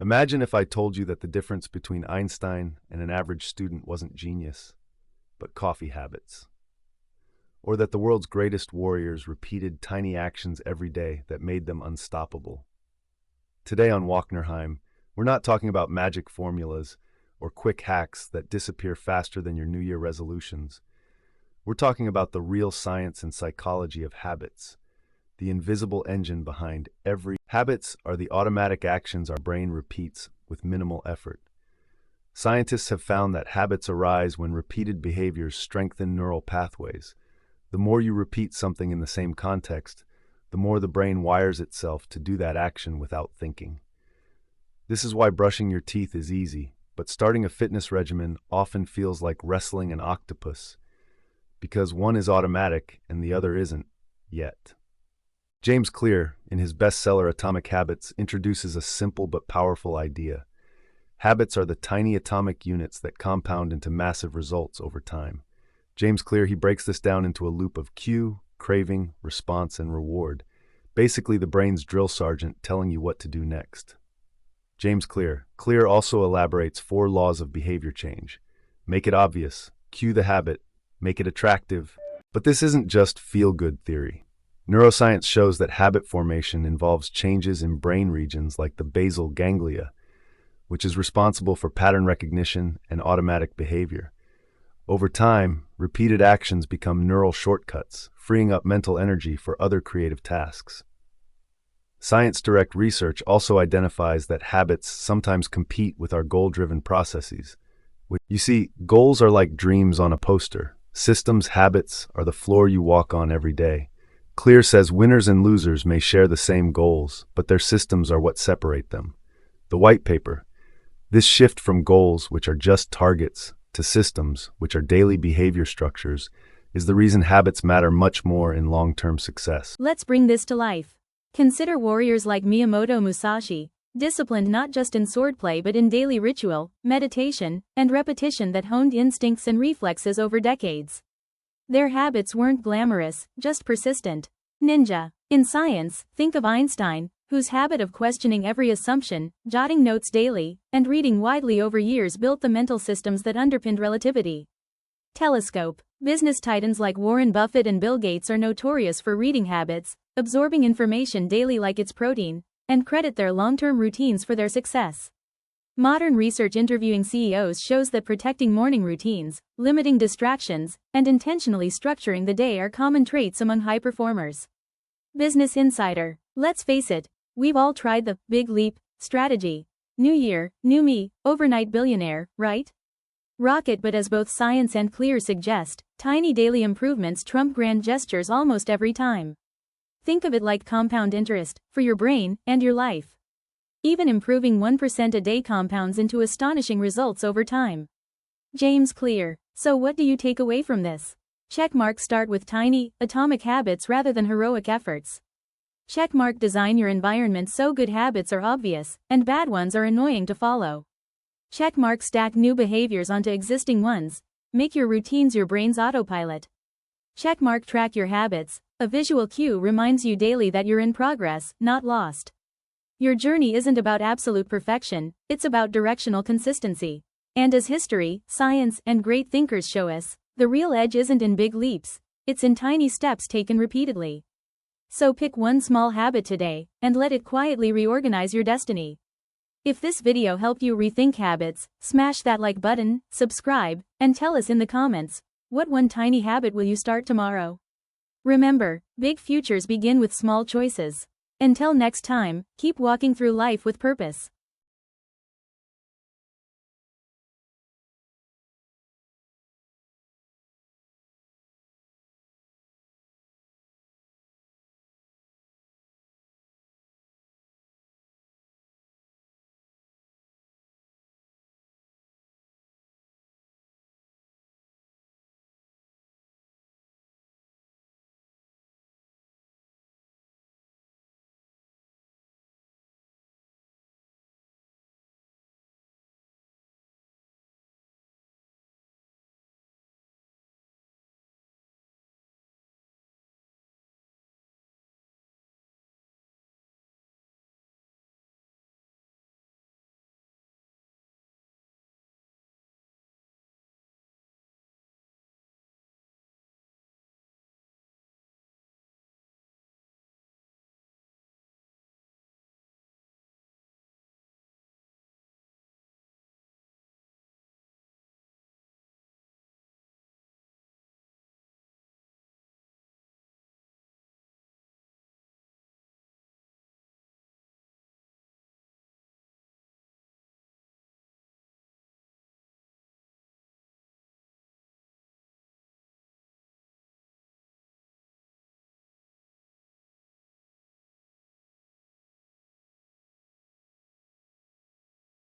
Imagine if I told you that the difference between Einstein and an average student wasn't genius, but coffee habits. Or that the world's greatest warriors repeated tiny actions every day that made them unstoppable. Today on Walknerheim, we're not talking about magic formulas or quick hacks that disappear faster than your New Year resolutions. We're talking about the real science and psychology of habits, the invisible engine behind every. Habits are the automatic actions our brain repeats with minimal effort. Scientists have found that habits arise when repeated behaviors strengthen neural pathways. The more you repeat something in the same context, the more the brain wires itself to do that action without thinking. This is why brushing your teeth is easy, but starting a fitness regimen often feels like wrestling an octopus, because one is automatic and the other isn't, yet. James Clear, in his bestseller Atomic Habits, introduces a simple but powerful idea. Habits are the tiny atomic units that compound into massive results over time. James Clear, he breaks this down into a loop of cue, craving, response, and reward. Basically, the brain's drill sergeant telling you what to do next. James Clear. Clear also elaborates 4 laws of behavior change. Make it obvious, cue the habit, make it attractive. But this isn't just feel-good theory. Neuroscience shows that habit formation involves changes in brain regions like the basal ganglia, which is responsible for pattern recognition and automatic behavior. Over time, repeated actions become neural shortcuts, freeing up mental energy for other creative tasks. Science Direct research also identifies that habits sometimes compete with our goal-driven processes. You see, goals are like dreams on a poster. Systems, habits are the floor you walk on every day. Clear says winners and losers may share the same goals, but their systems are what separate them. The white paper. This shift from goals, which are just targets, to systems, which are daily behavior structures, is the reason habits matter much more in long-term success. Let's bring this to life. Consider warriors like Miyamoto Musashi, disciplined not just in swordplay but in daily ritual, meditation, and repetition that honed instincts and reflexes over decades. Their habits weren't glamorous, just persistent. Ninja. In science, think of Einstein, whose habit of questioning every assumption, jotting notes daily, and reading widely over years built the mental systems that underpinned relativity. Telescope. Business titans like Warren Buffett and Bill Gates are notorious for reading habits, absorbing information daily like it's protein, and credit their long-term routines for their success. Modern research interviewing CEOs shows that protecting morning routines, limiting distractions, and intentionally structuring the day are common traits among high performers. Business Insider. Let's face it, we've all tried the big leap strategy. New year, new me, overnight billionaire, right? Rocket, but as both science and Clear suggest, tiny daily improvements trump grand gestures almost every time. Think of it like compound interest, for your brain and your life. Even improving 1% a day compounds into astonishing results over time. James Clear. So what do you take away from this? Checkmark. Start with tiny, atomic habits rather than heroic efforts. Checkmark. Design your environment so good habits are obvious, and bad ones are annoying to follow. Checkmark. Stack new behaviors onto existing ones. Make your routines your brain's autopilot. Checkmark. Track your habits. A visual cue reminds you daily that you're in progress, not lost. Your journey isn't about absolute perfection, it's about directional consistency. And as history, science, and great thinkers show us, the real edge isn't in big leaps, it's in tiny steps taken repeatedly. So pick one small habit today, and let it quietly reorganize your destiny. If this video helped you rethink habits, smash that like button, subscribe, and tell us in the comments, what one tiny habit will you start tomorrow? Remember, big futures begin with small choices. Until next time, keep walking through life with purpose.